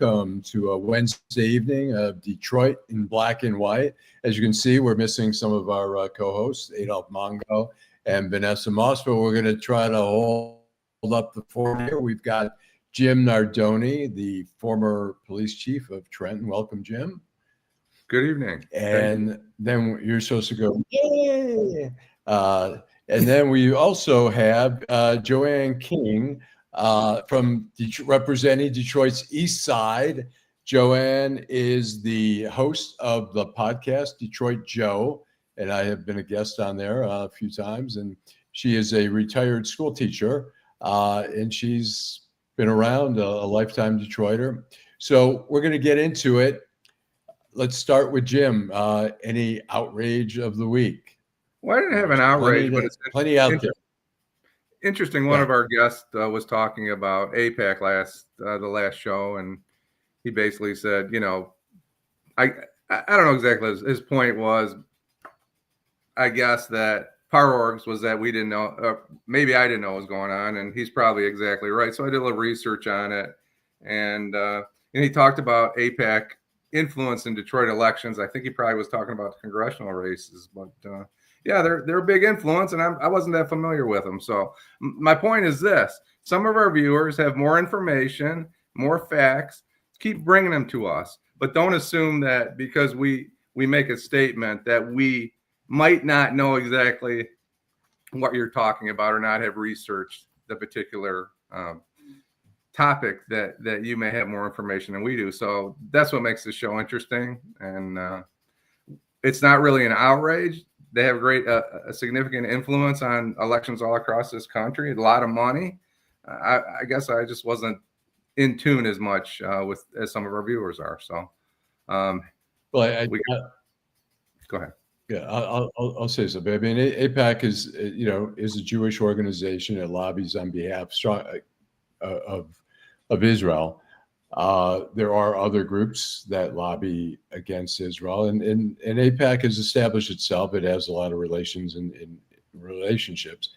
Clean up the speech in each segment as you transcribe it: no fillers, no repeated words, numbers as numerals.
welcome to a Wednesday evening of Detroit in black and white. As you can see, we're missing some of our co-hosts, Adolph Mongo and Vanessa Moss, but we're going to try to hold up the fort here. We've got Jim Nardone, the former police chief of Trenton. Welcome, Jim. Good evening. And then you're supposed to go, yay! And then we also have Joanne King, from representing Detroit's East Side. Joanne is the host of the podcast Detroit Joe, and I have been a guest on there a few times. And she is a retired school teacher, and she's been around, a lifetime Detroiter. So we're going to get into it. Let's start with Jim. Any outrage of the week? Well, I didn't have an outrage, but it's plenty out there. Interesting. One of our guests was talking about AIPAC the last show, and he basically said, I don't know exactly. His point was, I guess that Parorgs was that we didn't know, maybe I didn't know what was going on, and he's probably exactly right. So I did a little research on it, and he talked about AIPAC influence in Detroit elections. I think he probably was talking about the congressional races, but yeah, they're a big influence, and I wasn't that familiar with them. So my point is this: some of our viewers have more information, more facts. Keep bringing them to us, but don't assume that because we make a statement that we might not know exactly what you're talking about or not have researched the particular topic that you may have more information than we do. So that's what makes the show interesting, and it's not really an outrage. They have a significant influence on elections all across this country, a lot of money. I guess I just wasn't in tune as much as some of our viewers are. So, go ahead. Yeah, I'll say something. I mean, AIPAC is a Jewish organization that lobbies on behalf of Israel. There are other groups that lobby against Israel, and AIPAC has established itself. It has a lot of relations and relationships.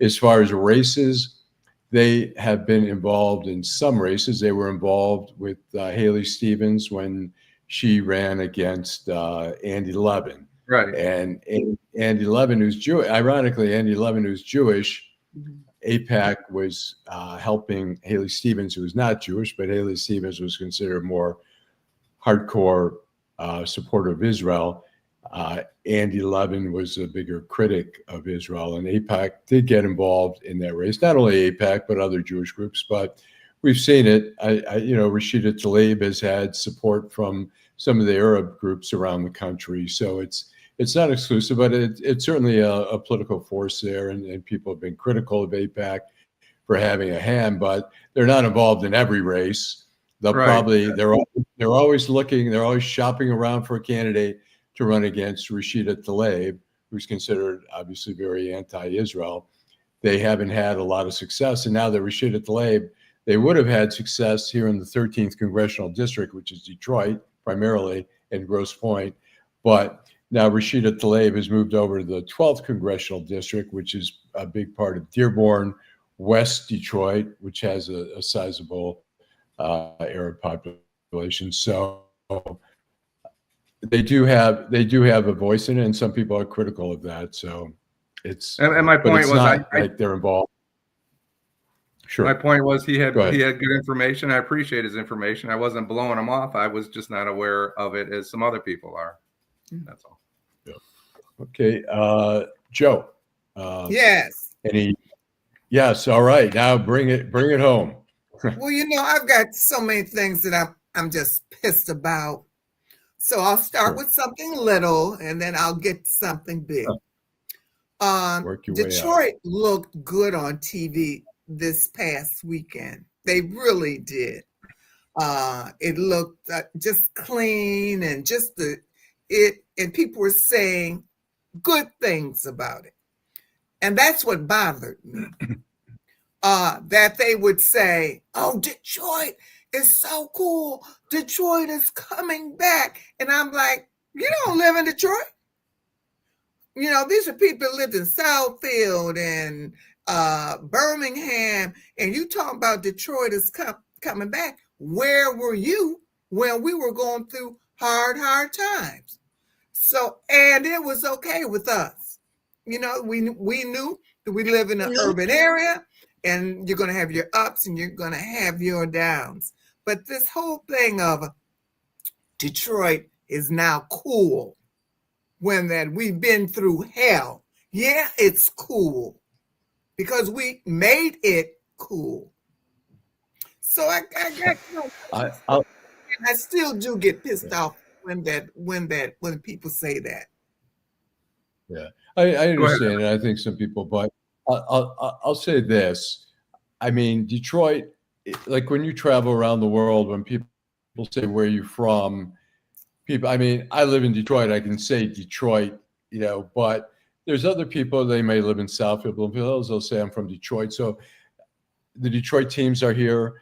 As far as races, they have been involved in some races. They were involved with Haley Stevens when she ran against Andy Levin. Right. And Andy Levin, who's Jewish, ironically, Andy Levin, who's Jewish, AIPAC was helping Haley Stevens, who was not Jewish, but Haley Stevens was considered more hardcore supporter of Israel. Andy Levin was a bigger critic of Israel, and AIPAC did get involved in that race. Not only AIPAC, but other Jewish groups. But we've seen it. Rashida Tlaib has had support from some of the Arab groups around the country. So it's not exclusive, but it's certainly a political force there, and people have been critical of AIPAC for having a hand, but they're not involved in every race. They're always looking, they're always shopping around for a candidate to run against Rashida Tlaib, who's considered obviously very anti-Israel. They haven't had a lot of success, and now that Rashida Tlaib, they would have had success here in the 13th Congressional District, which is Detroit primarily, and Grosse Pointe, but now Rashida Tlaib has moved over to the 12th Congressional District, which is a big part of Dearborn, West Detroit, which has a sizable Arab population. So they do have a voice in it, and some people are critical of that. So it's and my point was not like they're involved. Sure. My point was he had good information. I appreciate his information. I wasn't blowing him off. I was just not aware of it as some other people are. That's all. Yeah. Okay. Joe. Yes. Yes. All right. Now bring it home. Well, I've got so many things that I'm just pissed about. So I'll start with something little, and then I'll get to something big. Detroit looked good on TV this past weekend. They really did. It looked just clean, and and people were saying good things about it. And that's what bothered me. That they would say, oh, Detroit is so cool. Detroit is coming back. And I'm like, you don't live in Detroit. These are people that lived in Southfield and Birmingham, and you talk about Detroit is coming back. where were you when we were going through hard times? So, and it was okay with us. You know, we knew that we live in an urban area, and you're going to have your ups and you're going to have your downs. But this whole thing of Detroit is now cool, when that we've been through hell. Yeah, it's cool because we made it cool. So I still do get pissed off when people say that. Yeah, I understand, and I think some people, but I'll say this. I mean, Detroit, like when you travel around the world, when people say where you're from, people, I mean, I live in Detroit, I can say Detroit, you know, but there's other people, they may live in Southfield, Bloomfield Hills, they'll say I'm from Detroit. So the Detroit teams are here,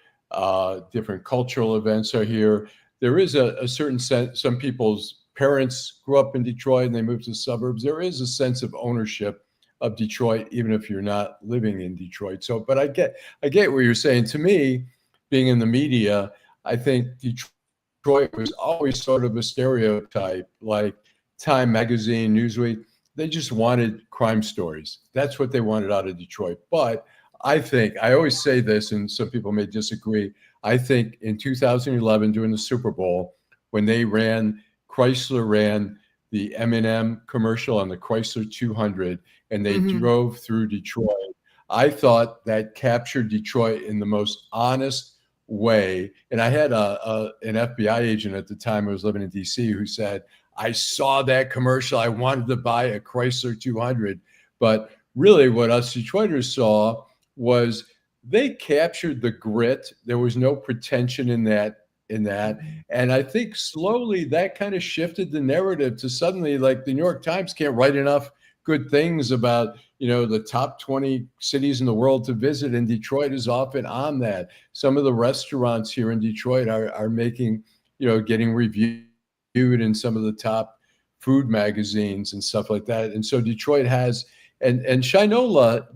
different cultural events are here. There is a certain sense, some people's parents grew up in Detroit and they moved to the suburbs. There is a sense of ownership of Detroit, even if you're not living in Detroit. So, but I get what you're saying. To me, being in the media, I think Detroit was always sort of a stereotype, like Time Magazine, Newsweek. They just wanted crime stories. That's what they wanted out of Detroit. But I think, I always say this, and some people may disagree, I think in 2011 during the Super Bowl, when Chrysler ran the M&M commercial on the Chrysler 200, and they drove through Detroit, I thought that captured Detroit in the most honest way. And I had an FBI agent at the time, I was living in DC, who said, I saw that commercial, I wanted to buy a Chrysler 200. But really what us Detroiters saw was they captured the grit. There was no pretension in that. And I think slowly that kind of shifted the narrative to suddenly, like, the New York Times can't write enough good things about, you know, the top 20 cities in the world to visit, and Detroit is often on that. Some of the restaurants here in Detroit are making, you know, getting reviewed in some of the top food magazines and stuff like that. And so Detroit has, and Shinola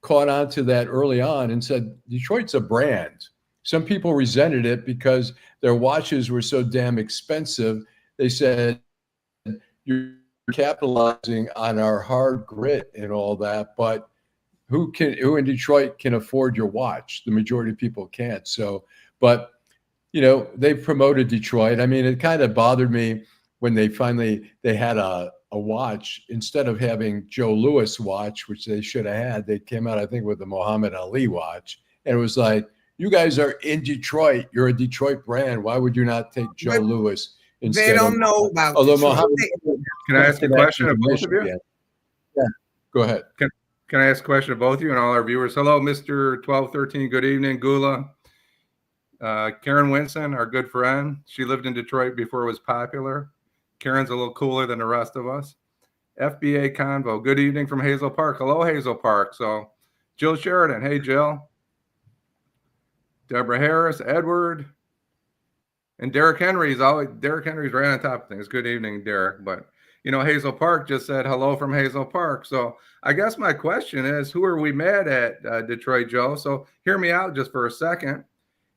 caught on to that early on and said, Detroit's a brand. Some people resented it because their watches were so damn expensive. They said, you're capitalizing on our hard grit and all that, but who in Detroit can afford your watch? The majority of people can't. So, but, you know, they promoted Detroit. I mean, it kind of bothered me when they had a watch, instead of having Joe Louis watch, which they should have had, they came out, I think, with the Muhammad Ali watch. And it was like, you guys are in Detroit. You're a Detroit brand. Why would you not take Joe Louis instead? They don't know about Detroit. Can I ask a question of both of you? Yeah, go ahead. Can I ask a question of both of you and all our viewers? Hello, Mr. 1213. Good evening, Gula. Karen Winson, our good friend. She lived in Detroit before it was popular. Karen's a little cooler than the rest of us. FBA Convo. Good evening from Hazel Park. Hello, Hazel Park. So, Jill Sheridan. Hey, Jill. Deborah Harris, Edward, and Derek Henry's right on top of things. Good evening, Derek. But, you know, Hazel Park just said hello from Hazel Park. So I guess my question is, who are we mad at, Detroit Joe? So hear me out just for a second.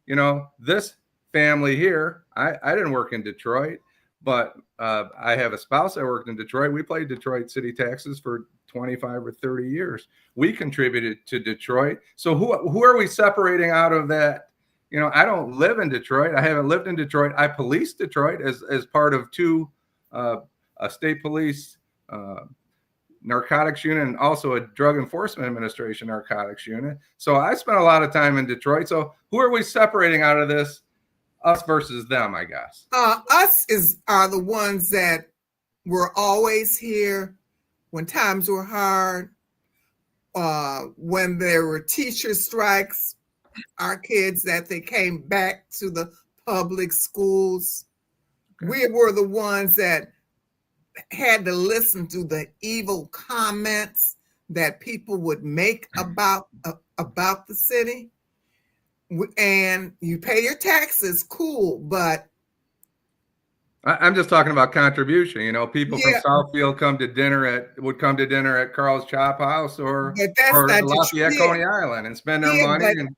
You know, this family here, I didn't work in Detroit, but I have a spouse that worked in Detroit. We paid Detroit city taxes for 25 or 30 years. We contributed to Detroit. So who are we separating out of that? You know, I don't live in Detroit. I haven't lived in Detroit. I police Detroit as part of two a state police narcotics unit and also a drug enforcement administration narcotics unit. So I spent a lot of time in Detroit. So who are we separating out of this? Us versus them, I guess. Us are the ones that were always here when times were hard, when there were teacher strikes, our kids that they came back to the public schools. Okay. We were the ones that had to listen to the evil comments that people would make about the city. And you pay your taxes, cool, but I'm just talking about contribution. You know, people from Southfield would come to dinner at Carl's Chop House or Lafayette, Coney Island, and spend their money.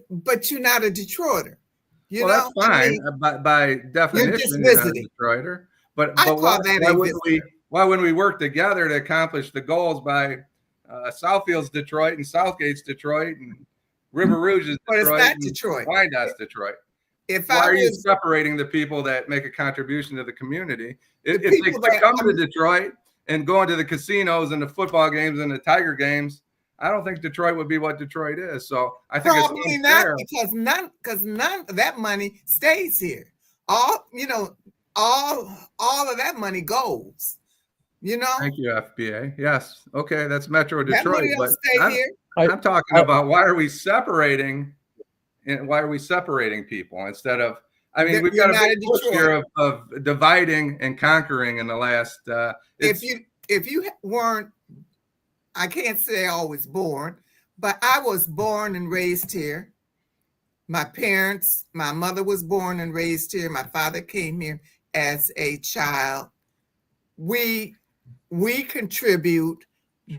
But you're not a Detroiter. You Well, know, that's fine. By you're just definition, you're not a visiting. Detroiter. But I but call that why a wouldn't visitor. we work together to accomplish the goals by Southfield's Detroit and Southgate's Detroit and River Rouge is But it's Detroit not and Detroit. Wyandott's Detroit? If Why I are you was separating the people that make a contribution to the community? the If they people quit that coming to Detroit and going to the casinos and the football games and the Tiger games, I don't think Detroit would be what Detroit is. So I think it's probably unfair. not because none of that money stays here. All of that money goes. You know, Thank you, FBA. Yes. Okay, that's Metro that Detroit. money But don't stay here. I'm talking about why are we separating people instead of, I mean, we've You're got a not big a push Detroit. here of dividing and conquering in the last. If you weren't, I can't say I was born, but I was born and raised here. My mother was born and raised here. My father came here as a child. We contribute,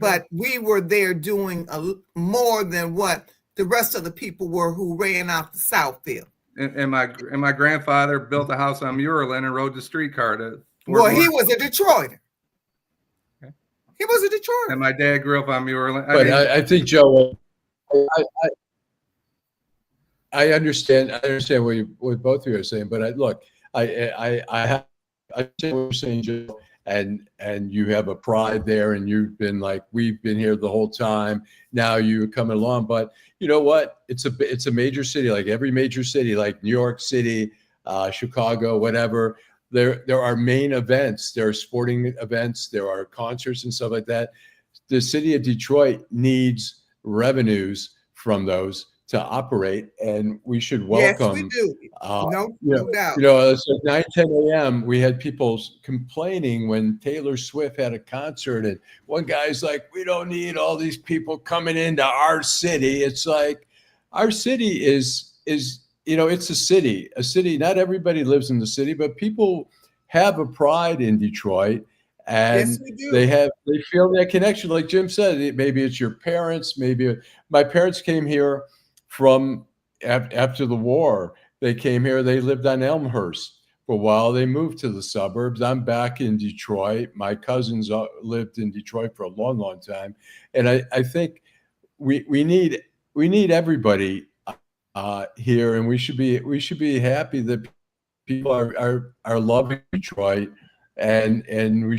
but we were there doing more than what the rest of the people were who ran out the Southfield. And my grandfather built a house on Muralin and rode the streetcar to Fort Well, he Worth. was a Detroiter. Okay. He was a Detroiter. And my dad grew up on Muralin. But I think, Joe, I understand what both of you are saying, but I understand what you're saying, Joe, and you have a pride there, and you've been like, we've been here the whole time. Now you're coming along, but you know what? It's a major city, like every major city, like New York City, Chicago, whatever. There are main events, there are sporting events, there are concerts and stuff like that. The city of Detroit needs revenues from those to operate, and we should welcome. Yes, we do. No doubt. It's like 9, 10 a.m. We had people complaining when Taylor Swift had a concert, and one guy's like, "We don't need all these people coming into our city." It's like our city is it's a city. A city. Not everybody lives in the city, but people have a pride in Detroit. And yes, we do. they feel that connection. Like Jim said, maybe it's your parents. Maybe my parents came here from after the war. They came here. They lived on Elmhurst for a while. They moved to the suburbs. I'm back in Detroit. My cousins lived in Detroit for a long, long time. And I think we need everybody here, and we should be happy that people are loving Detroit. And we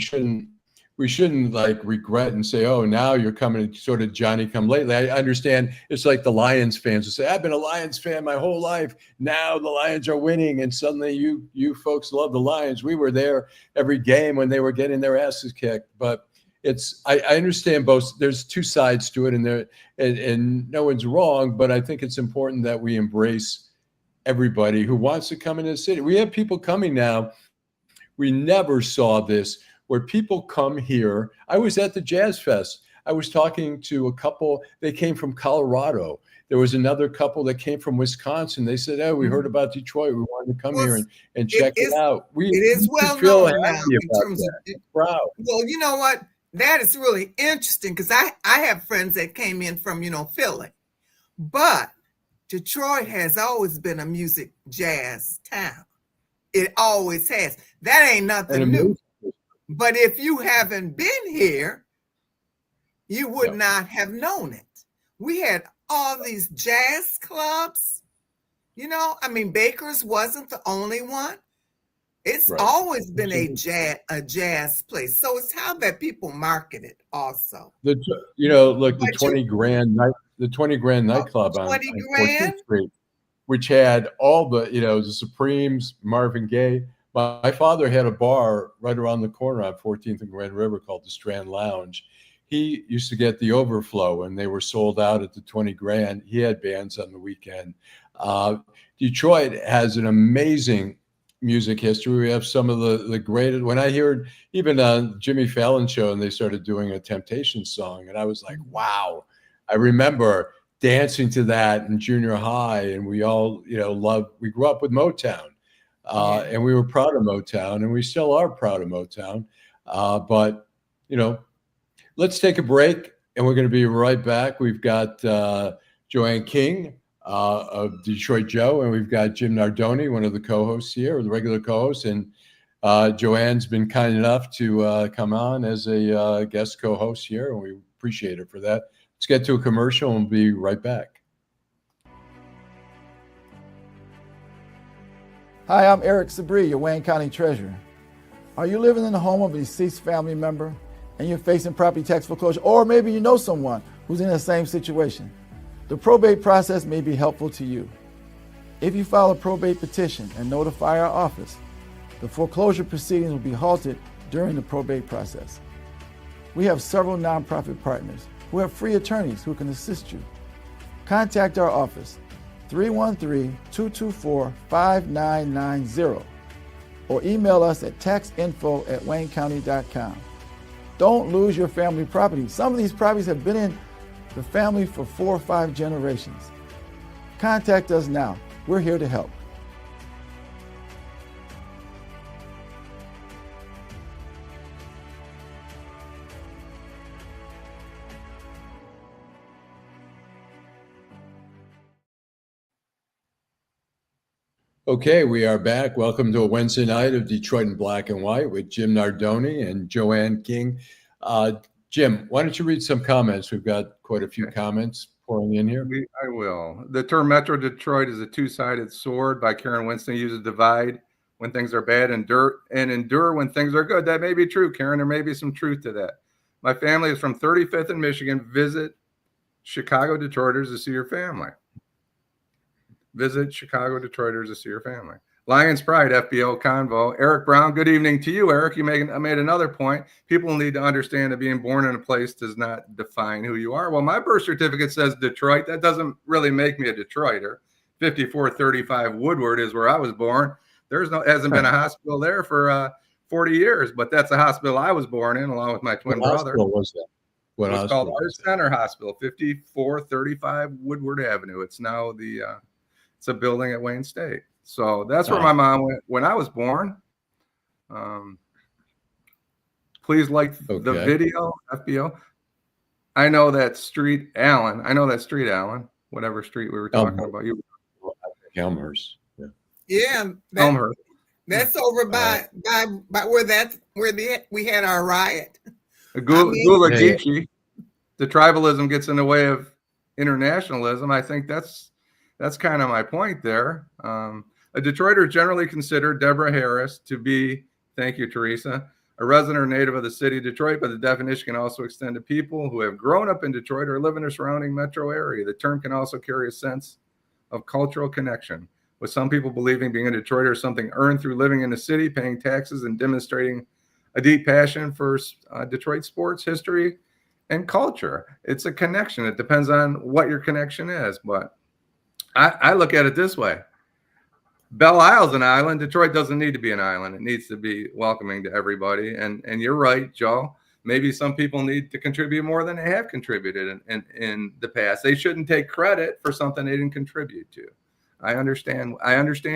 shouldn't like regret and say, oh, now you're coming sort of Johnny come lately. I understand it's like the Lions fans who say, I've been a Lions fan my whole life. Now the Lions are winning, and suddenly you folks love the Lions. We were there every game when they were getting their asses kicked. But I understand both. There's two sides to it, and no one's wrong. But I think it's important that we embrace everybody who wants to come into the city. We have people coming now. We never saw this, where people come here. I was at the Jazz Fest. I was talking to a couple. They came from Colorado. There was another couple that came from Wisconsin. They said, oh, we heard about Detroit. We wanted to come here and check it out. It is well feel known now in terms of proud. Well, you know what? That is really interesting because I have friends that came in from, Philly. But Detroit has always been a music jazz town. It always has. That ain't nothing new. But if you haven't been here, you would not have known it. We had all these jazz clubs. Baker's wasn't the only one. It's always been a jazz place. So it's how that people market it also. The 20 Grand nightclub on 14th Street, which had all the Supremes, Marvin Gaye. My father had a bar right around the corner on 14th and Grand River called the Strand Lounge. He used to get the overflow, and they were sold out at the 20 Grand. He had bands on the weekend. Detroit has an amazing music history. We have some of the greatest. When I heard even on Jimmy Fallon show, and they started doing a Temptations song, and I was like, wow. I remember dancing to that in junior high, and we all, we grew up with Motown, and we were proud of Motown, and we still are proud of Motown. But, let's take a break, and we're going to be right back. We've got Joanne King of Detroit Joe, and we've got Jim Nardone, one of the co-hosts here, or the regular co-host, and Joanne's been kind enough to come on as a guest co-host here, and we appreciate her for that. Let's get to a commercial and we'll be right back. Hi, I'm Eric Sabri, your Wayne County Treasurer. Are you living in the home of a deceased family member and you're facing property tax foreclosure, or maybe you know someone who's in the same situation? The probate process may be helpful to you. If you file a probate petition and notify our office, the foreclosure proceedings will be halted during the probate process. We have several nonprofit partners who have free attorneys who can assist you. Contact our office, 313-224-5990, or email us at taxinfo@waynecounty.com. Don't lose your family property. Some of these properties have been in the family for 4 or 5 generations. Contact us now. We're here to help. Okay, we are back. Welcome to a Wednesday night of Detroit in Black and White with Jim Nardone and Joanne King. Jim, why don't you read some comments? We've got quite a few comments pouring in here. I will. The term Metro Detroit is a two-sided sword by Karen Winston. Uses divide when things are bad and endure when things are good. That may be true, Karen. There may be some truth to that. My family is from 35th in Michigan. Visit Chicago Detroiters to see your family. Visit Chicago Detroiters to see your family. Lions Pride, FBO Convo. Eric Brown, good evening to you, Eric. You made another point. People need to understand that being born in a place does not define who you are. Well, my birth certificate says Detroit. That doesn't really make me a Detroiter. 5435 Woodward is where I was born. Hasn't been a hospital there for 40 years, but that's a hospital I was born in along with my twin brother. What hospital was that? It was called Art Center Hospital, 5435 Woodward Avenue. It's now it's a building at Wayne State. So that's where my mom went when I was born. Please like the video, FBO. I know that street, Allan. Whatever street we were talking about. Elmhurst. Yeah. Elmhurst. That's over by where we had our riot. Gula Geechee. The tribalism gets in the way of internationalism. I think that's kind of my point there. A Detroiter generally considered Deborah Harris to be, thank you, Teresa, a resident or native of the city of Detroit, but the definition can also extend to people who have grown up in Detroit or live in the surrounding metro area. The term can also carry a sense of cultural connection, with some people believing being a Detroiter is something earned through living in the city, paying taxes, and demonstrating a deep passion for Detroit sports, history, and culture. It's a connection. It depends on what your connection is, but I look at it this way. Belle Isle's an island. Detroit doesn't need to be an island. It needs to be welcoming to everybody. And you're right, Joe. Maybe some people need to contribute more than they have contributed in the past. They shouldn't take credit for something they didn't contribute to. I understand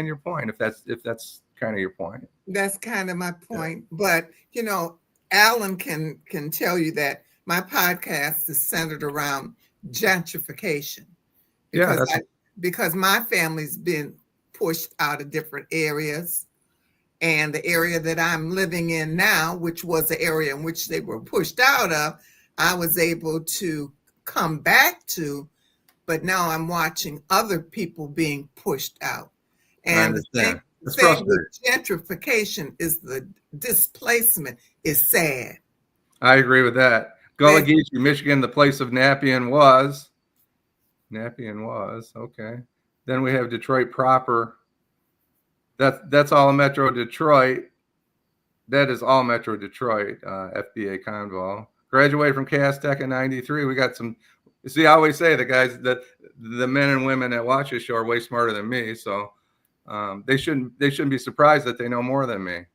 your point, if that's kind of your point. That's kind of my point. But Allan can tell you that my podcast is centered around gentrification. Because my family's been pushed out of different areas, and the area that I'm living in now, which was the area in which they were pushed out of, I was able to come back to, but now I'm watching other people being pushed out. And the thing with gentrification is the displacement is sad. I agree with that. Gullah Geechee, Michigan, the place of Napian was. Okay. Then we have Detroit proper. That's all Metro Detroit. That is all Metro Detroit, FBA Convo. Graduated from Cass Tech in 93. We got some, I always say the guys, that the men and women that watch this show are way smarter than me. So they shouldn't be surprised that they know more than me.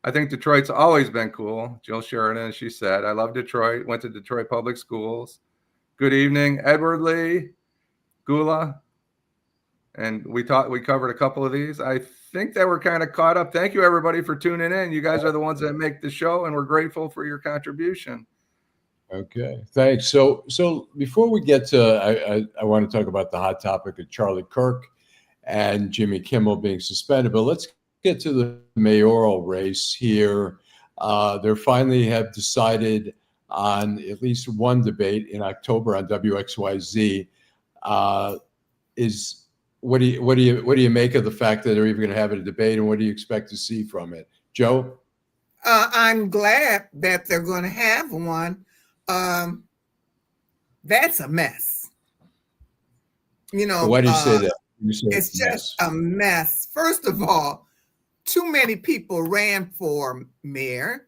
I think Detroit's always been cool. Jill Sheridan, she said, I love Detroit, went to Detroit Public Schools. Good evening, Edward Lee, Gula. And we covered a couple of these. I think that we're kind of caught up. Thank you, everybody, for tuning in. You guys are the ones that make the show, and we're grateful for your contribution. Okay, thanks. So before we get to, I want to talk about the hot topic of Charlie Kirk and Jimmy Kimmel being suspended, but let's get to the mayoral race here. They finally have decided on at least one debate in October on WXYZ. Is what do you make of the fact that they're even going to have a debate, and what do you expect to see from it, Joe? I'm glad that they're going to have one. That's a mess. You know, Why do you say that? It's just a mess. First of all, too many people ran for mayor,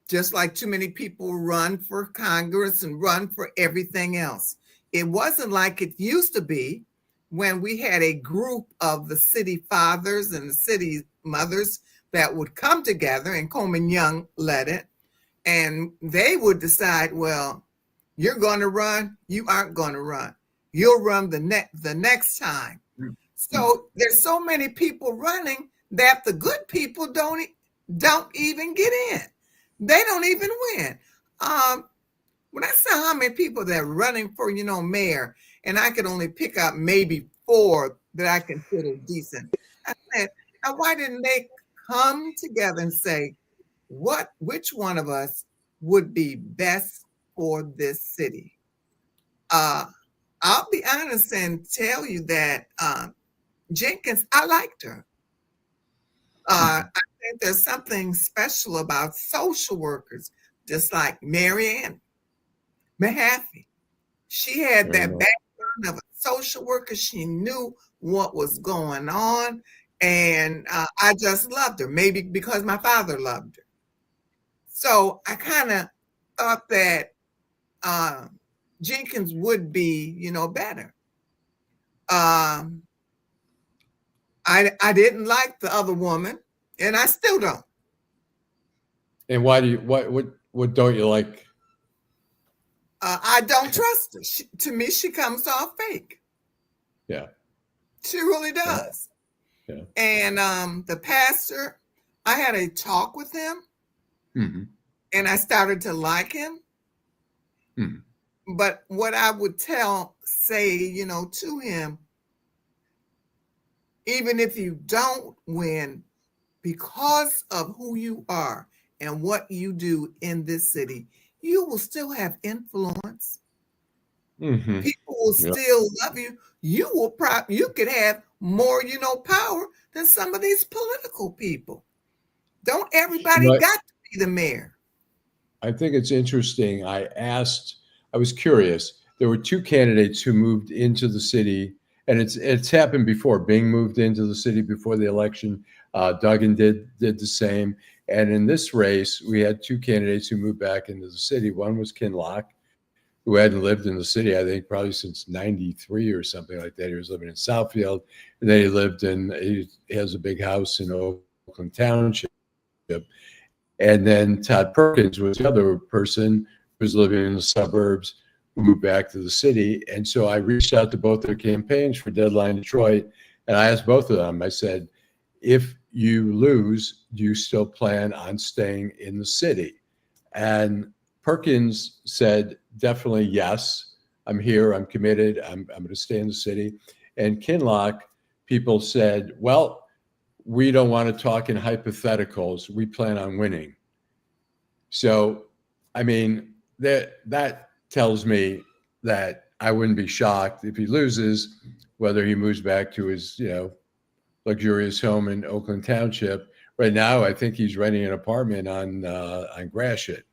just like too many people run for Congress and run for everything else. It wasn't like it used to be when we had a group of the city fathers and the city mothers that would come together, and Coleman Young led it, and they would decide, well, you're going to run, you aren't going to run. You'll run the next time. So there's so many people running that the good people don't even get in. They don't even win. When I saw how many people that are running for, mayor, and I could only pick out maybe 4 that I consider decent, I said, now why didn't they come together and say, which one of us would be best for this city? I'll be honest and tell you that Jenkins, I liked her. I think there's something special about social workers, just like Marianne Mahaffey. She had that background of a social worker. She knew what was going on. And I just loved her, maybe because my father loved her. So I kind of thought that Jenkins would be, better. I didn't like the other woman, and I still don't. And why do you? What don't you like? I don't trust her. To me, she comes off fake. Yeah, she really does. Yeah. And the pastor, I had a talk with him, and I started to like him. But what I would say, to him, even if you don't win, because of who you are and what you do in this city, you will still have influence. People will still love you. You could have more, power than some of these political people. Don't everybody got to be the mayor? I think it's interesting. I was curious. There were 2 candidates who moved into the city, and it's happened before. Bing moved into the city before the election. Duggan did the same. And in this race, we had 2 candidates who moved back into the city. One was Kinloch, who hadn't lived in the city, I think, probably since '93 or something like that. He was living in Southfield, and then he has a big house in Oakland Township. And then Todd Perkins was the other person who was living in the suburbs, who moved back to the city. And so I reached out to both their campaigns for Deadline Detroit, and I asked both of them, I said, if you lose, do you still plan on staying in the city? And Perkins said, definitely yes. I'm here. I'm committed. I'm going to stay in the city. And Kinloch, people said, well, we don't want to talk in hypotheticals. We plan on winning. So, I mean, that tells me that I wouldn't be shocked if he loses, whether he moves back to his, luxurious home in Oakland Township. Right now, I think he's renting an apartment on Gratiot.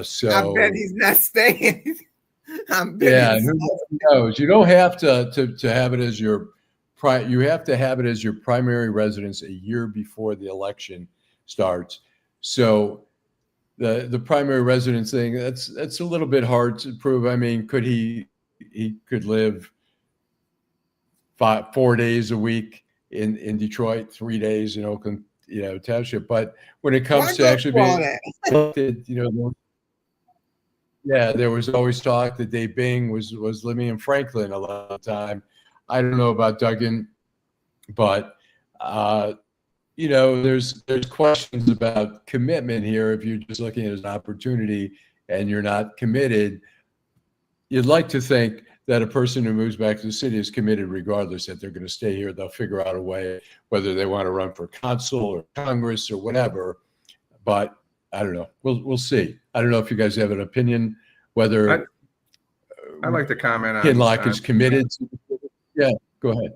So I bet he's not staying. Who knows? You don't have to have it as your you have to have it as your primary residence a year before the election starts. So the primary residence thing, that's a little bit hard to prove. I mean, could he could live 4 days a week in Detroit, 3 days in Oakland, Township. But when it comes to actually being elected, there was always talk that Dave Bing was living in Franklin a lot of the time. I don't know about Duggan, but there's questions about commitment here if you're just looking at an opportunity and you're not committed, you'd like to think that a person who moves back to the city is committed regardless, that they're going to stay here. They'll figure out a way, whether they want to run for consul or Congress or whatever. But I don't know. We'll see. I don't know if you guys have an opinion whether I'd like to comment on Kinloch is committed. Yeah, go ahead.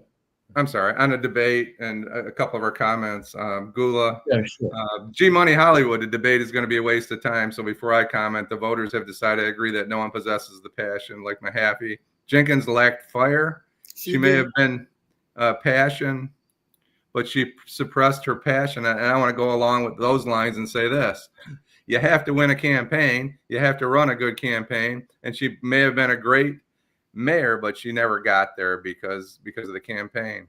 I'm sorry, on a debate and a couple of our comments. Gula, Yeah, sure. G Money Hollywood, the debate is going to be a waste of time. So before I comment, the voters have decided to agree that no one possesses the passion like Mahaffey. Jenkins lacked fire. She may have been passion, but she suppressed her passion. And I want to go along with those lines and say this. You have to win a campaign. You have to run a good campaign. And she may have been a great mayor, but she never got there because of the campaign.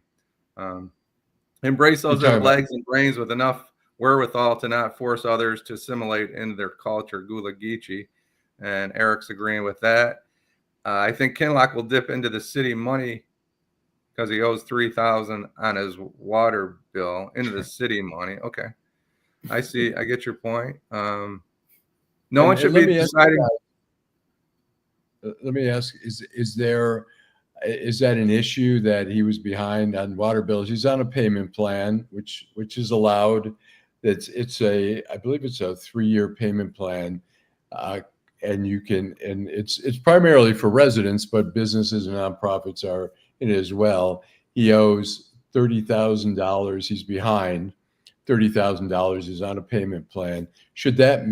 Embrace those that have legs and brains with enough wherewithal to not force others to assimilate into their culture. Gula Geechee, and Eric's agreeing with that. I think Kinloch will dip into the city money because he owes $3,000 on his water bill into the city money. Okay, I see. I get your point. No one should be deciding. Let me ask: is that an issue that he was behind on water bills? He's on a payment plan, which is allowed. I believe it's a 3-year payment plan, and it's primarily for residents, but businesses and nonprofits are in it as well. He owes $30,000. He's behind $30,000. He's on a payment plan. Should that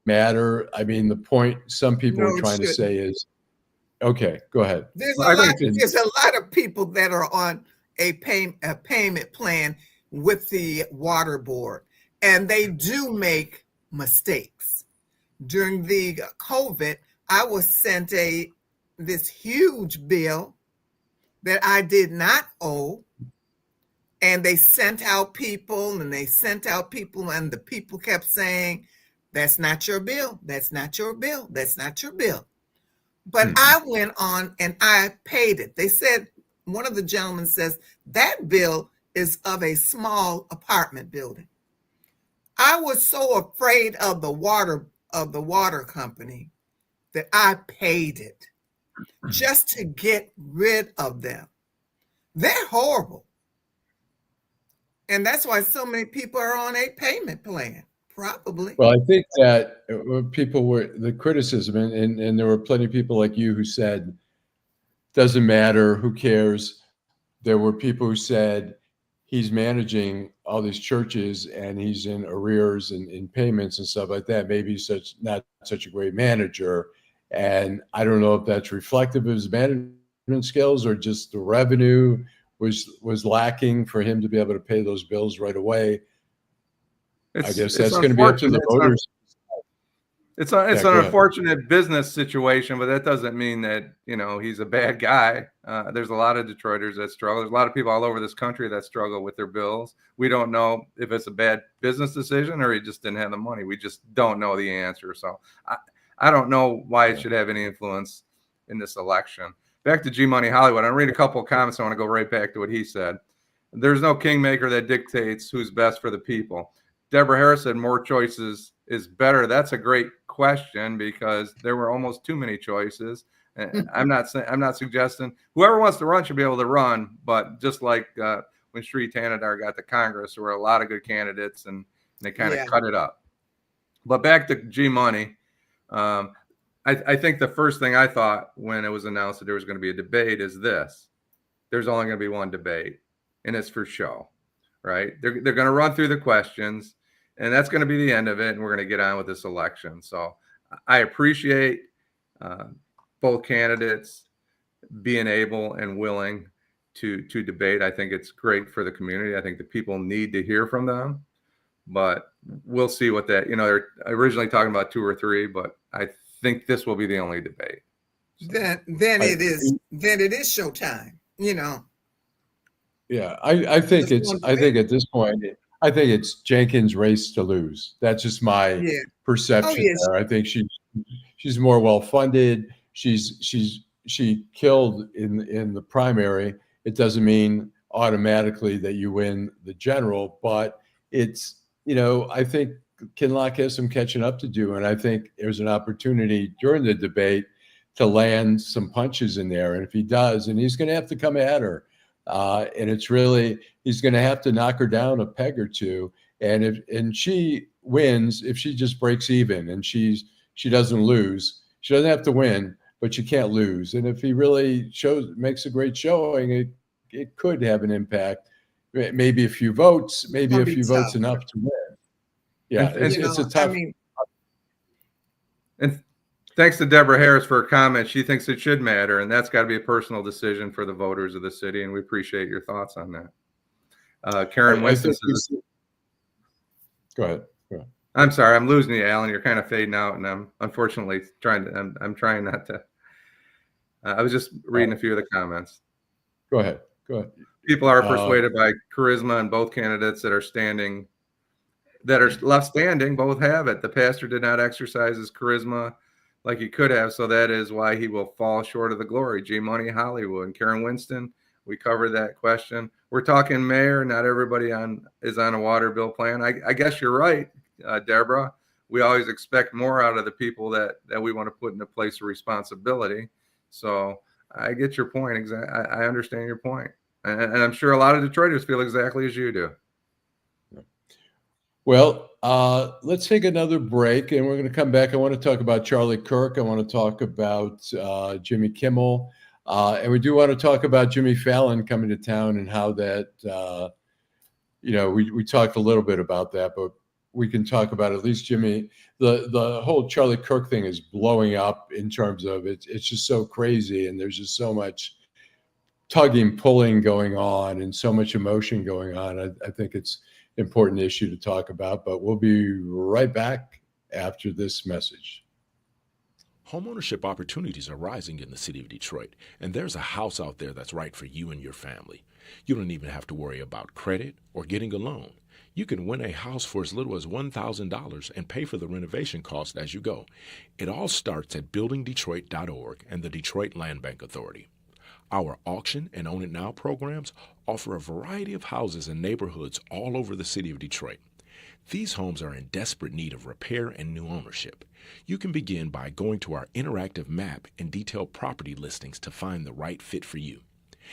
matter? I mean, the point some people are trying to say is, okay, go ahead. There's a lot of people that are on a payment plan with the water board, and they do make mistakes. During the COVID, I was sent this huge bill that I did not owe, and they sent out people, and the people kept saying, "That's not your bill. That's not your bill. That's not your bill." But I went on and I paid it. They said, one of the gentlemen says, that bill is of a small apartment building. I was so afraid of the water company that I paid it just to get rid of them. They're horrible. And that's why so many people are on a payment plan. Probably. Well, I think that people were the criticism, and there were plenty of people like you who said, doesn't matter, who cares? There were people who said he's managing all these churches and he's in arrears and in payments and stuff like that. Maybe he's not such a great manager. And I don't know if that's reflective of his management skills or just the revenue was lacking for him to be able to pay those bills right away. I guess that's going to be up to the voters. It's an unfortunate business situation, but that doesn't mean that, he's a bad guy. There's a lot of Detroiters that struggle. There's a lot of people all over this country that struggle with their bills. We don't know if it's a bad business decision or he just didn't have the money. We just don't know the answer. So I don't know why it should have any influence in this election. Back to G Money Hollywood. I'll read a couple of comments. I want to go right back to what he said. There's no kingmaker that dictates who's best for the people. Deborah Harris said more choices is better. That's a great question because there were almost too many choices. And I'm not suggesting whoever wants to run should be able to run, but just like when Sri Tanadar got to Congress, there were a lot of good candidates and they kind of cut it up. But back to G Money, I think the first thing I thought when it was announced that there was going to be a debate is this: there's only going to be one debate, and it's for show, right? They're going to run through the questions. And that's going to be the end of it. And we're going to get on with this election. So I appreciate both candidates being able and willing to debate. I think it's great for the community. I think the people need to hear from them. But we'll see what that, they're originally talking about 2 or 3, but I think this will be the only debate. Then it is showtime, Yeah, I think at this point, I think it's Jenkins' race to lose. That's just my perception there. I think she's more well funded. She killed in the primary. It doesn't mean automatically that you win the general, but it's I think Kinloch has some catching up to do, and I think there's an opportunity during the debate to land some punches in there. And if he does, and he's going to have to come at her, and it's really, he's going to have to knock her down a peg or two. And she wins, if she just breaks even and she doesn't lose, she doesn't have to win, but she can't lose. And if he really makes a great showing, it could have an impact. Maybe a few votes, maybe a few votes enough to win. Yeah, it's a tough. And thanks to Deborah Harris for her comment. She thinks it should matter, and that's got to be a personal decision for the voters of the city. And we appreciate your thoughts on that. Karen Winston says, Go ahead. I'm sorry, I'm losing you, Allan. You're kind of fading out, and I'm unfortunately I'm trying not to. I was just reading a few of the comments. Go ahead. People are persuaded by charisma, and both candidates that are left standing both have it. The pastor did not exercise his charisma like he could have, so that is why he will fall short of the glory. G Money Hollywood and Karen Winston, we covered that question. We're talking mayor. Not everybody is on a water bill plan. I guess you're right, Deborah. We always expect more out of the people that we want to put in a place of responsibility. So I get your point. I understand your point. And I'm sure a lot of Detroiters feel exactly as you do. Well, let's take another break, and we're going to come back. I want to talk about Charlie Kirk. I want to talk about Jimmy Kimmel. And we do want to talk about Jimmy Fallon coming to town and how that, we talked a little bit about that, but we can talk about at least Jimmy. The whole Charlie Kirk thing is blowing up in terms of it's just so crazy, and there's just so much tugging, pulling going on and so much emotion going on. I think it's an important issue to talk about, but we'll be right back after this message. Homeownership opportunities are rising in the city of Detroit, and there's a house out there that's right for you and your family. You don't even have to worry about credit or getting a loan. You can win a house for as little as $1,000 and pay for the renovation cost as you go. It all starts at buildingdetroit.org and the Detroit Land Bank Authority. Our auction and Own It Now programs offer a variety of houses and neighborhoods all over the city of Detroit. These homes are in desperate need of repair and new ownership. You can begin by going to our interactive map and detailed property listings to find the right fit for you.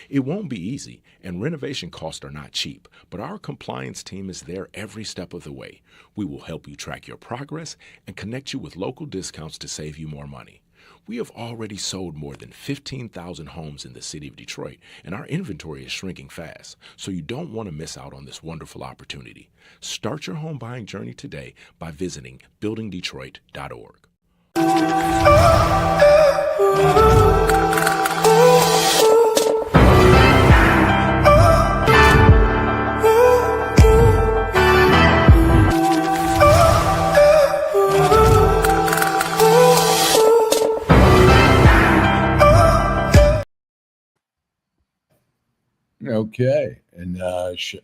It won't be easy, and renovation costs are not cheap, but our compliance team is there every step of the way. We will help you track your progress and connect you with local discounts to save you more money. We have already sold more than 15,000 homes in the city of Detroit, and our inventory is shrinking fast, so you don't want to miss out on this wonderful opportunity. Start your home buying journey today by visiting buildingdetroit.org. Okay, and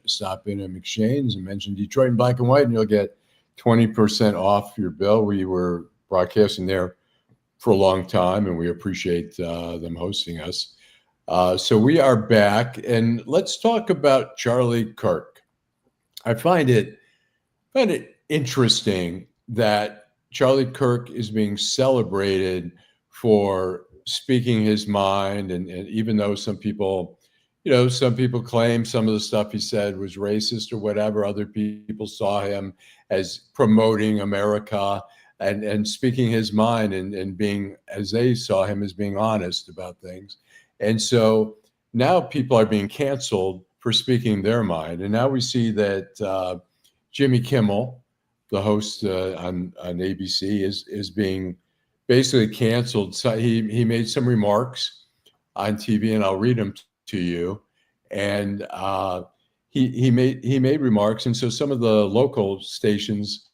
stop in at McShane's and mention Detroit in black and white, and you'll get 20% off your bill. We were broadcasting there for a long time, and we appreciate them hosting us. So we are back, and let's talk about Charlie Kirk. I find it interesting that Charlie Kirk is being celebrated for speaking his mind, and even though some people claim some of the stuff he said was racist or whatever, other people saw him as promoting America and speaking his mind and being, as they saw him, as being honest about things. And so now people are being canceled for speaking their mind. And now we see that Jimmy Kimmel, the host on ABC, is being basically canceled. So he made some remarks on TV, and I'll read them to you. And he made remarks, and so some of the local stations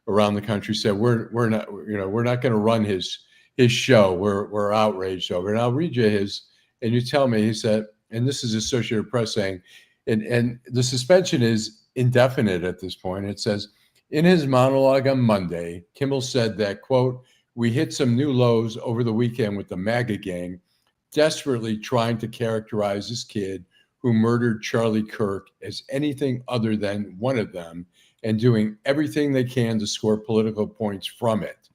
around the country said we're not going to run his show. We're outraged over it. And I'll read you his, and you tell me. He said, and this is Associated Press saying, and the suspension is indefinite at this point. It says, in his monologue on Monday, Kimmel said that, quote, "We hit some new lows over the weekend with the MAGA gang, desperately trying to characterize this kid who murdered Charlie Kirk as anything other than one of them and doing everything they can to score political points from it.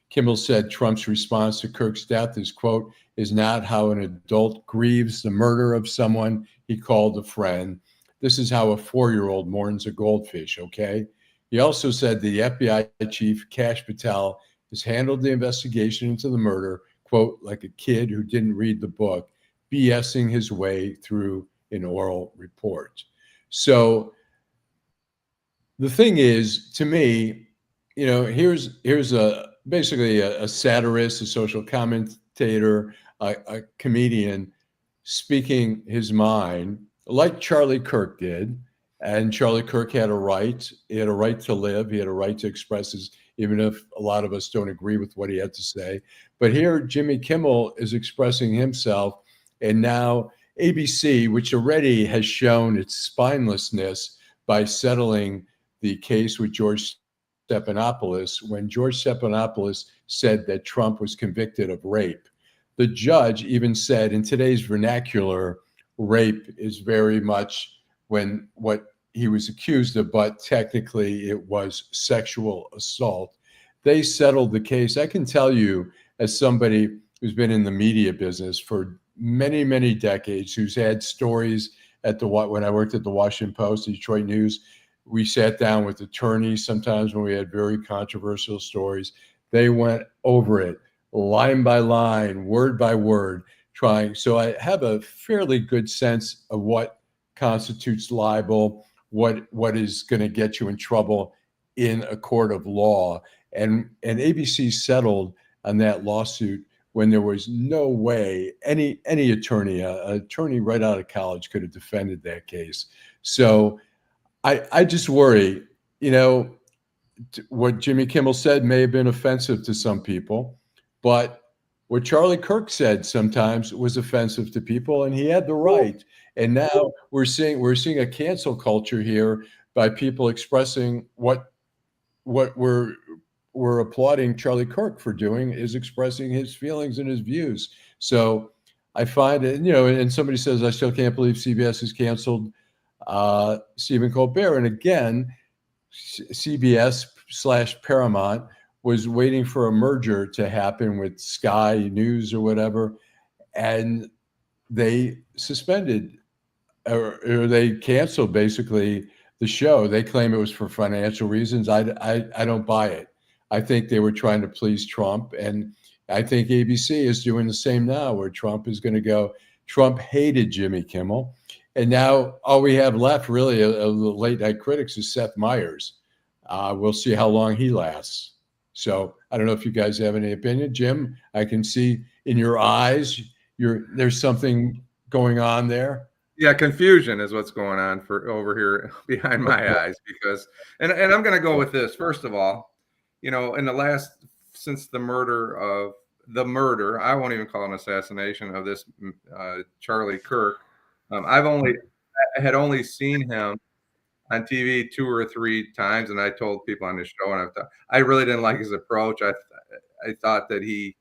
Kimmel said Trump's response to Kirk's death is, quote, is not how an adult grieves the murder of someone he called a friend. This is how a 4-year-old mourns a goldfish, okay? He also said the FBI chief, Kash Patel, has handled the investigation into the murder, quote, like a kid who didn't read the book, BSing his way through an oral report. So the thing is, to me, here's basically a satirist, a social commentator, a comedian speaking his mind like Charlie Kirk did. And Charlie Kirk had a right. He had a right to live. He had a right to express his, even if a lot of us don't agree with what he had to say. But here, Jimmy Kimmel is expressing himself. And now ABC, which already has shown its spinelessness by settling the case with George Stephanopoulos, when George Stephanopoulos said that Trump was convicted of rape. The judge even said, in today's vernacular, rape is very much when what he was accused of, but technically it was sexual assault. They settled the case. I can tell you, as somebody who's been in the media business for many, many decades, who's had stories when I worked at the Washington Post, the Detroit News, we sat down with attorneys sometimes when we had very controversial stories. They went over it line by line, word by word, trying. So I have a fairly good sense of what constitutes libel, what is going to get you in trouble in a court of law. And ABC settled on that lawsuit when there was no way any attorney, an attorney right out of college, could have defended that case. So I just worry, what Jimmy Kimmel said may have been offensive to some people, but what Charlie Kirk said sometimes was offensive to people, and he had the right. And now we're seeing a cancel culture here by people expressing what we're applauding Charlie Kirk for doing, is expressing his feelings and his views. So I find it, and somebody says, I still can't believe CBS has canceled Stephen Colbert. And again, CBS/Paramount was waiting for a merger to happen with Sky News or whatever, and they suspended or they canceled basically the show. They claim it was for financial reasons. I don't buy it. I think they were trying to please Trump, and I think ABC is doing the same now, where Trump is going to go. Trump hated Jimmy Kimmel, and now all we have left really of the late night critics is Seth Meyers. We'll see how long he lasts. So I don't know if you guys have any opinion. Jim, I can see in your eyes there's something going on there. Yeah, confusion is what's going on for over here behind my eyes, because and I'm going to go with this. First of all, since the murder, I won't even call it an assassination, of this Charlie Kirk, I had only seen him on TV 2 or 3 times, and I told people on this show, and I really didn't like his approach. I thought that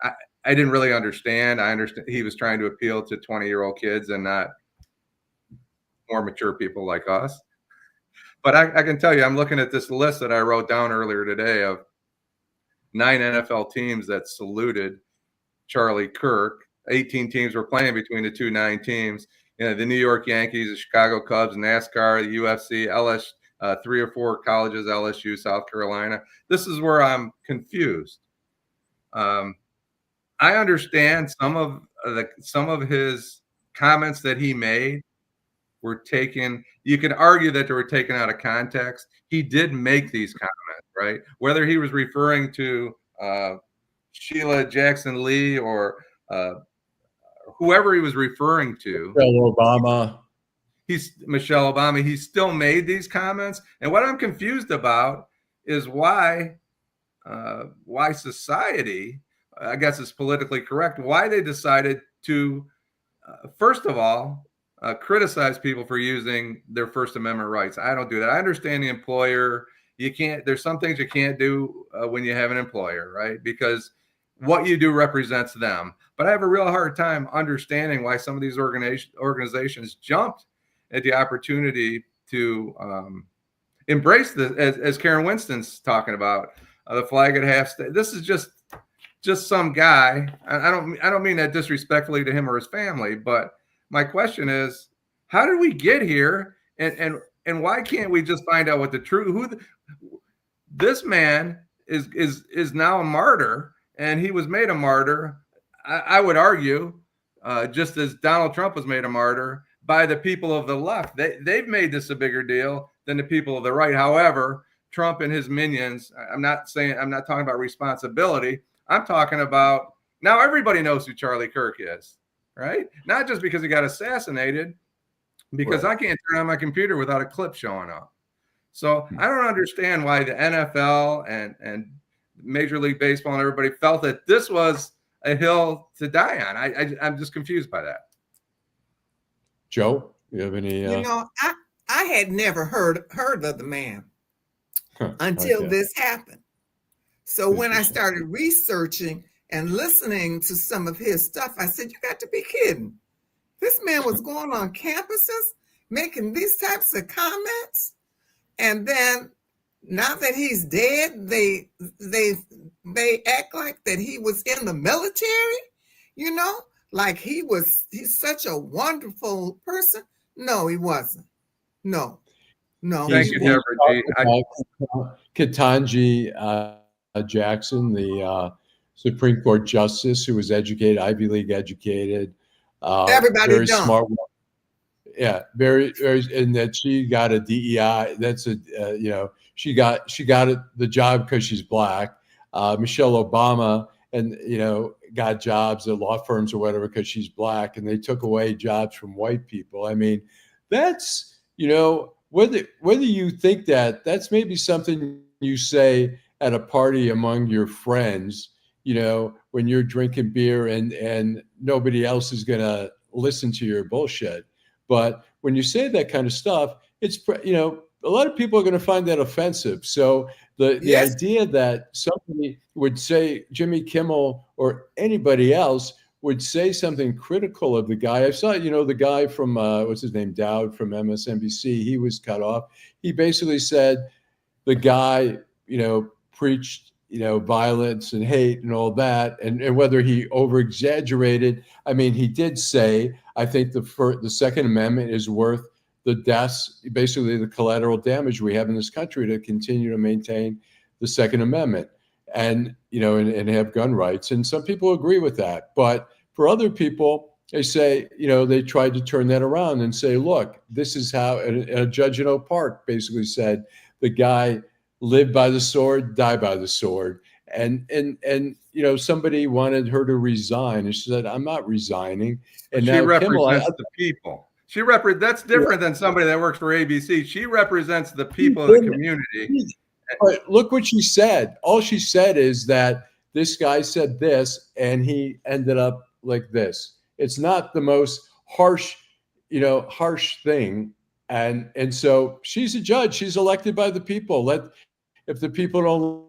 I didn't really understand. I understand he was trying to appeal to 20-year-old kids and not more mature people like us. But I can tell you, I'm looking at this list that I wrote down earlier today of 9 NFL teams that saluted Charlie Kirk. 18 teams were playing between the 9 teams. The New York Yankees, the Chicago Cubs, NASCAR, the UFC, LSU, 3 or 4 colleges, LSU, South Carolina. This is where I'm confused. I understand some of his comments that he made were taken. You can argue that they were taken out of context. He did make these comments, right? Whether he was referring to Sheila Jackson Lee or whoever he was referring to, Michelle Obama, he still made these comments. And what I'm confused about is why society, I guess it's politically correct, why they decided to, first of all, criticize people for using their First Amendment rights. I don't do that. I understand the employer. There's some things you can't do when you have an employer, right? Because what you do represents them. But I have a real hard time understanding why some of these organizations jumped at the opportunity to embrace this, as Karen Winston's talking about, the flag at half staff. This is just some guy. I don't mean that disrespectfully to him or his family, but my question is, how did we get here? And why can't we just find out what the truth? This man is now a martyr, and he was made a martyr. I would argue, just as Donald Trump was made a martyr by the people of the left. They've made this a bigger deal than the people of the right. However, Trump and his minions, I'm not talking about responsibility. I'm talking about, now everybody knows who Charlie Kirk is, right? Not just because he got assassinated, because I can't turn on my computer without a clip showing up. So I don't understand why the NFL and Major League Baseball and everybody felt that this was a hill to die on. I'm just confused by that. Joe, you have any? I had never heard of the man until this happened. So when I started researching and listening to some of his stuff, I said, you got to be kidding. This man was going on campuses making these types of comments. And then now that he's dead, they act like that he was in the military, like he's such a wonderful person. No, he wasn't. No. Thank you, Deborah G. Ketanji Jackson, the Supreme Court justice who was educated, Ivy League educated. Everybody very dumb. smart. Yeah, very, and that she got a DEI. That's she got the job because she's black. Michelle Obama, and got jobs at law firms or whatever because she's black, and they took away jobs from white people. I mean, that's whether you think that's maybe something you say at a party among your friends, when you're drinking beer and nobody else is going to listen to your bullshit. But when you say that kind of stuff, it's, a lot of people are going to find that offensive. So the idea that somebody would say, Jimmy Kimmel or anybody else would say something critical of the guy. I saw, the guy from, what's his name, Dowd from MSNBC, he was cut off. He basically said the guy, preached, violence and hate and all that. And whether he over exaggerated, I mean, he did say, I think the Second Amendment is worth the deaths, basically the collateral damage we have in this country to continue to maintain the Second Amendment and, and have gun rights. And some people agree with that. But for other people, they say, they tried to turn that around and say, look, this is how, and a judge in Oak Park basically said the guy live by the sword, die by the sword. And somebody wanted her to resign. And she said, I'm not resigning. And she now represents the people. That's different than somebody that works for ABC. She represents the people of the community. But look what she said. All she said is that this guy said this and he ended up like this. It's not the most harsh thing. And so she's a judge. She's elected by the people. If the people don't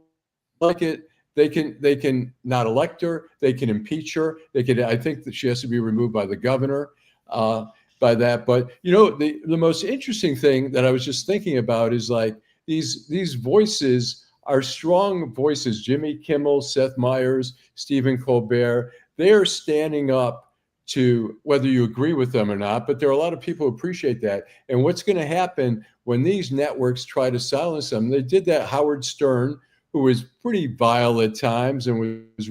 like it, they can not elect her. They can impeach her. I think that she has to be removed by the governor by that. But the most interesting thing that I was just thinking about is like these voices are strong voices. Jimmy Kimmel, Seth Meyers, Stephen Colbert. They are standing up to whether you agree with them or not, but there are a lot of people who appreciate that. And what's going to happen when these networks try to silence them? They did that. Howard Stern, who was pretty vile at times and was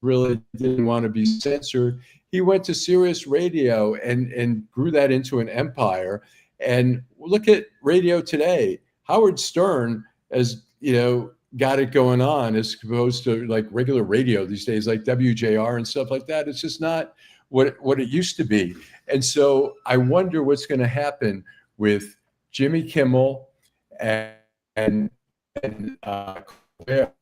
really didn't want to be censored. He went to Sirius Radio and grew that into an empire. And look at radio today. Howard Stern has, got it going on as opposed to like regular radio these days, like WJR and stuff like that. It's just not what it used to be. And so I wonder what's going to happen with Jimmy Kimmel and their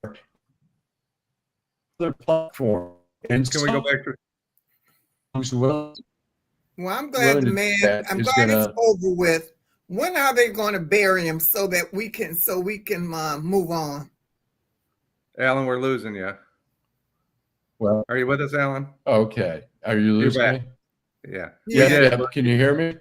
platform. And can we go back to well, I'm glad I'm glad it's over with. When are they going to bury him so that we can move on? Allan, we're losing you. Well, are you with us, Allan? Okay. Are you losing me? Yeah. Yeah. Can you hear me?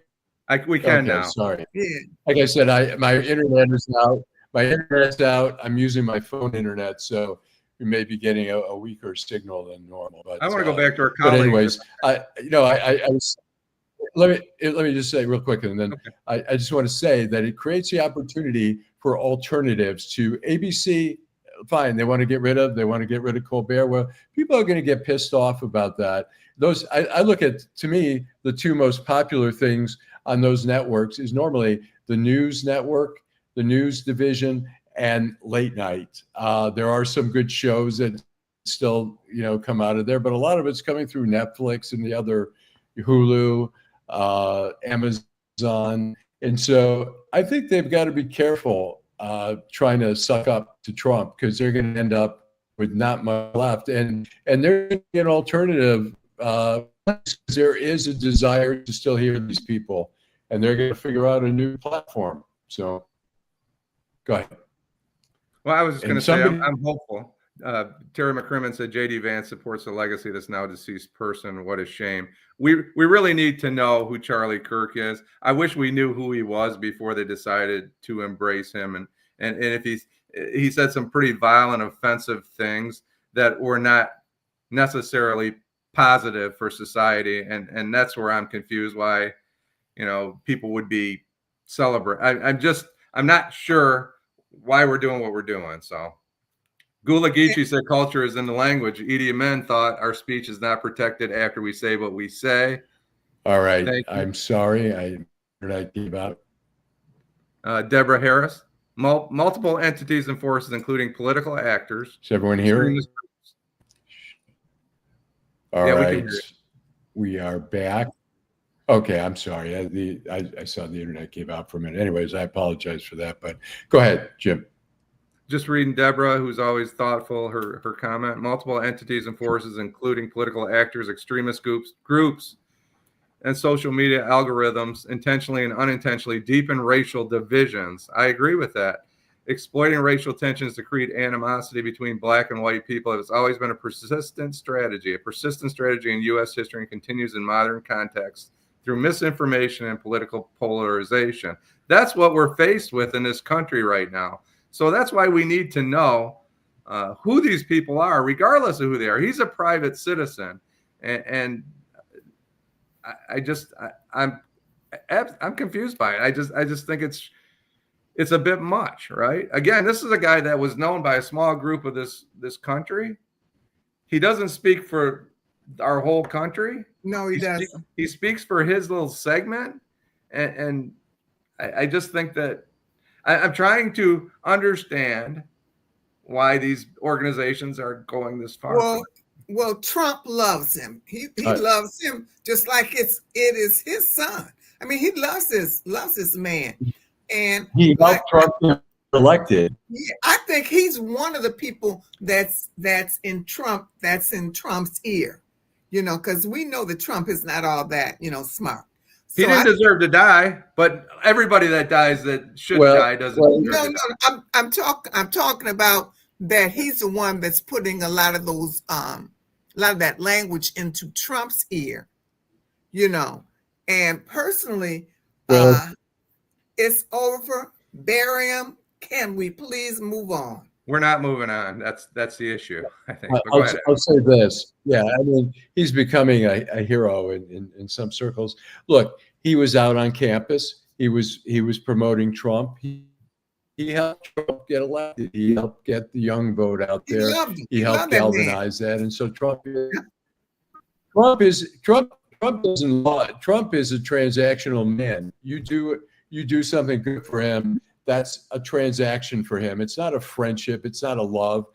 We can Okay, now. sorry. Yeah. Like I said, my internet is out. My internet's out. I'm using my phone internet, so we may be getting a weaker signal than normal. But I want to go back to our but colleagues. anyways, I was. Let me just say real quick, and then Okay. I just want to say that it creates the opportunity for alternatives to ABC. Fine, they want to get rid of Colbert. Well, people are going to get pissed off about that. Those I look at, to me, the two most popular things on those networks is normally the news network, the news division, and late night. There are some good shows that still come out of there, but a lot of it's coming through Netflix and the other Hulu, Amazon. And so I think they've got to be careful trying to suck up to Trump, because they're going to end up with not much left. And they're going to be an alternative. There is a desire to still hear these people, and they're going to figure out a new platform. So go ahead. Well, I was just going to And say, I'm hopeful. Terry McCrimmon said J.D. Vance supports the legacy of this now deceased person. What a shame. We really need to know who Charlie Kirk is. I wish we knew who he was before they decided to embrace him. And if he said some pretty vile and offensive things that were not necessarily positive for society. And that's where I'm confused why, people would be celebrating. I'm not sure why we're doing what we're doing. So Gula Geechee said culture is in the language. Idi Amen thought our speech is not protected after we say what we say. All right. I'm sorry. I gave out. Deborah Harris, multiple entities and forces, including political actors. Is everyone here? All right. We are back. Okay, I'm sorry. I saw the internet gave out for a minute. Anyways, I apologize for that, but go ahead, Jim. Just reading Deborah, who's always thoughtful, her comment. Multiple entities and forces, including political actors, extremist groups, and social media algorithms, intentionally and unintentionally deepen racial divisions. I agree with that. Exploiting racial tensions to create animosity between black and white people has always been a persistent strategy in U.S. history, and continues in modern context through misinformation and political polarization. That's what we're faced with in this country right now. So that's why we need to know who these people are, regardless of who they are. He's a private citizen, and I'm confused by it. I just think it's a bit much, right? Again, this is a guy that was known by a small group of this country. He doesn't speak for our whole country. No, he doesn't. He speaks for his little segment, and I just think that I'm trying to understand why these organizations are going this far. Well, Trump loves him. He loves him just like it is his son. I mean, he loves this man, and he helped Trump get elected. Yeah, I think he's one of the people that's in Trump's ear, because we know that Trump is not all that smart. So he didn't deserve to die, but everybody that dies that should die doesn't. No. I'm talking about that he's the one that's putting a lot of that language into Trump's ear, And personally, it's over. Bury him. Can we please move on? We're not moving on. That's the issue, I think. I'll say this. Yeah, I mean, he's becoming a hero in some circles. Look, he was out on campus. He was promoting Trump. He helped Trump get elected. He helped get the young vote out there. He helped galvanize that. And so Trump is a transactional man. You do something good for him, that's a transaction for him. It's not a friendship. It's not a love.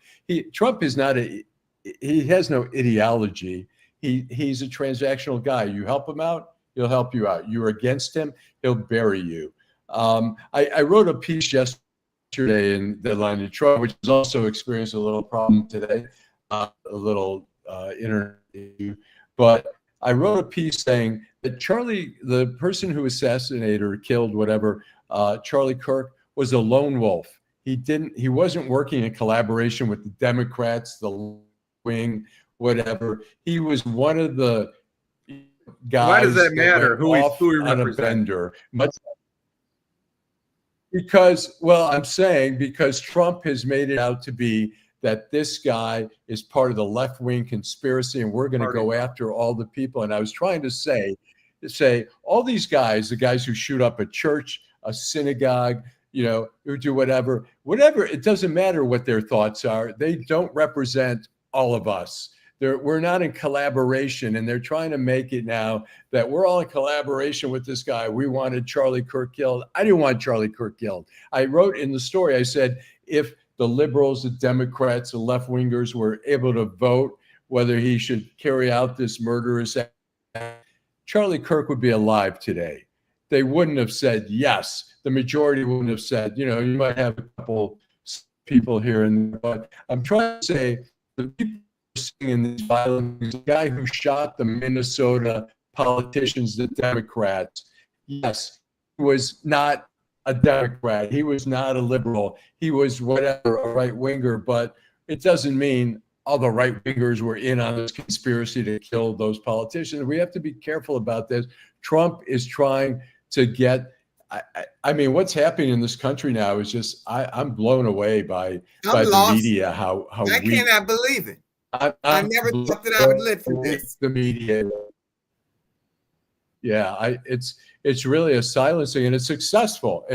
Trump is not he has no ideology. He's a transactional guy. You help him out, he'll help you out. You're against him, he'll bury you. I wrote a piece yesterday in Deadline Detroit, which has also experienced a little problem today, a little internet issue. But I wrote a piece saying that Charlie, the person who assassinated or killed whatever, Charlie Kirk, was a lone wolf. He wasn't working in collaboration with the Democrats, the wing, whatever. He was one of the guys. Why does that matter? Went Who he off on a represents? bender. Because, well, I'm saying because Trump has made it out to be that this guy is part of the left-wing conspiracy, and we're going to go after all the people. And I was trying to say all these guys, the guys who shoot up a church, a synagogue, who do whatever, it doesn't matter what their thoughts are. They don't represent all of us. We're not in collaboration, and they're trying to make it now that we're all in collaboration with this guy. We wanted Charlie Kirk killed. I didn't want Charlie Kirk killed. I wrote in the story, I said, if the liberals, the Democrats, the left-wingers were able to vote whether he should carry out this murderous act, Charlie Kirk would be alive today. They wouldn't have said yes. The majority wouldn't have said, you might have a couple people here and there, but I'm trying to say the people in these violence, the guy who shot the Minnesota politicians, the Democrats, yes, he was not a Democrat. He was not a liberal. He was whatever, a right-winger, but it doesn't mean all the right-wingers were in on this conspiracy to kill those politicians. We have to be careful about this. Trump is trying to get, I mean, what's happening in this country now is just, I'm blown away by the media, how I cannot believe it. I never thought that I would live through this. The media. Yeah, it's really a silencing, and it's successful.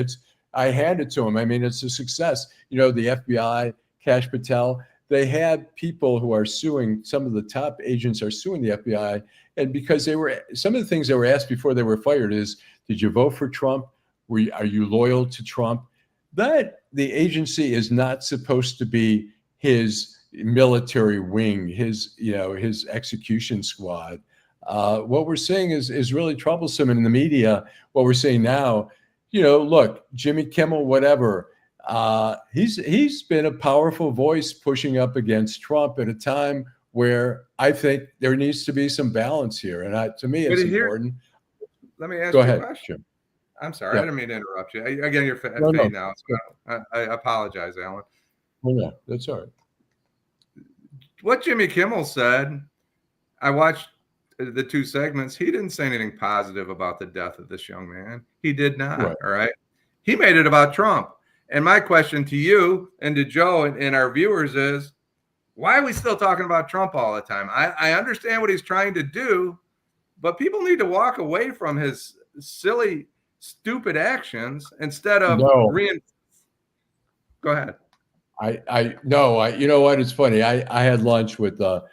I hand it to him. I mean, it's a success. The FBI, Kash Patel, they had people who are suing. Some of the top agents are suing the FBI, and because some of the things they were asked before they were fired is, did you vote for Trump? Are you loyal to Trump? That the agency is not supposed to be his military wing, his execution squad. What we're seeing is really troublesome in the media. What we're seeing now, look, Jimmy Kimmel, whatever, he's been a powerful voice pushing up against Trump at a time where I think there needs to be some balance here. And to me, it's important. Let me ask you a question. Jim. I'm sorry, I didn't mean to interrupt you. Again, you're fade now. So I apologize, Alan. Well, no, that's all right. What Jimmy Kimmel said, I watched the two segments. He didn't say anything positive about the death of this young man. He did not. Right. All right. He made it about Trump. And my question to you and to Joe and our viewers is, why are we still talking about Trump all the time? I understand what he's trying to do, but people need to walk away from his silly, stupid actions instead of Go ahead. You know what? It's funny. I had lunch with a